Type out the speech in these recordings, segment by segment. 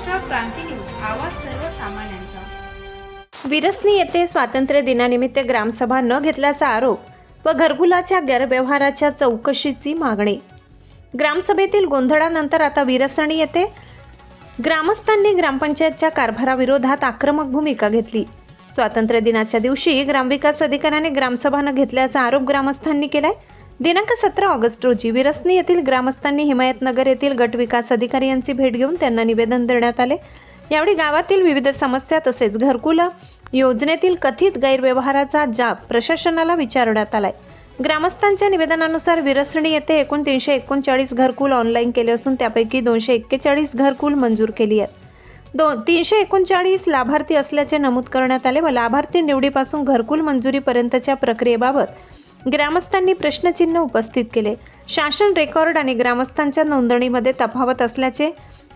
महाराष्ट्र क्रांती news, आवाज सर्वसामान्यांचा। विरसनी येथे स्वातंत्र्य दिनानिमित्त ग्रामसभा न घेतल्याचा आरोप व घरकुलाच्या गैरव्यवहाराच्या चौकशीची मागणी। ग्रामसभेतील गोंधळानंतर आता विरसणी येथे ग्रामस्थांनी ग्रामपंचायतच्या कारभाराविरोधात आक्रमक भूमिका घेतली। स्वातंत्र्य दिनाच्या दिवशी ग्रामविकास अधिकाऱ्याने ग्रामसभा न घेतल्याचा आरोप ग्रामस्थांनी केलाय। दिनांक 17 ऑगस्ट रोजी विरसनी येथील ग्रामस्थांनी हिमायतनगर येथील गट विकास अधिकारी यांची भेट घेऊन त्यांना निवेदन देण्यात आले। यावेळी गावातील विविध समस्या तसेच घरकुल योजनेतील कथित गैरव्यवहाराचा जाब प्रशासनाला विचारण्यात आलाय। ग्रामस्थांच्या निवेदनानुसार विरसणी येथे एकूण 339 घरकुल ऑनलाईन केले असून त्यापैकी 241 घरकुल मंजूर केली आहेत। 339 लाभार्थी असल्याचे नमूद करण्यात आले व लाभार्थी निवडीपासून घरकुल मंजुरीपर्यंतच्या प्रक्रियेबाबत ग्रामस्थांनी प्रश्नचिन्ह उपस्थित केले। शासन रेकॉर्ड आणि ग्रामस्थांच्या नोंदणीमध्ये तफावत असल्याचे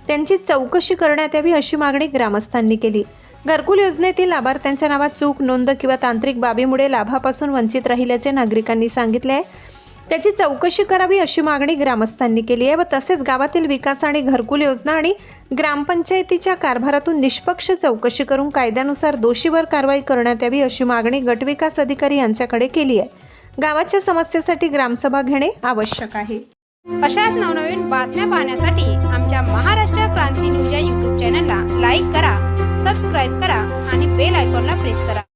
त्यांची चौकशी करण्यात यावी अशी मागणी ग्रामस्थांनी केली। घरकुल योजनेतील लाभार्थ्यांच्या नावात चूक, नोंद किंवा तांत्रिक बाबीमुळे लाभापासून वंचित राहिल्याचे नागरिकांनी सांगितले आहे। त्याची चौकशी करावी अशी मागणी ग्रामस्थांनी केली आहे व तसेच गावातील विकास आणि घरकुल योजना आणि ग्रामपंचायतीच्या कारभारातून निष्पक्ष चौकशी करून कायद्यानुसार दोषीवर कारवाई करण्यात यावी अशी मागणी गटविकास अधिकारी यांच्याकडे केली आहे। गावाच्या समस्येसाठी ग्रामसभा घेणे आवश्यक आहे। अशाच नवनवीन बातम्या पाहण्यासाठी आमच्या महाराष्ट्र क्रांती न्यूज या YouTube चॅनलला लाईक करा, सबस्क्राईब करा आणि बेल आयकॉनला प्रेस करा।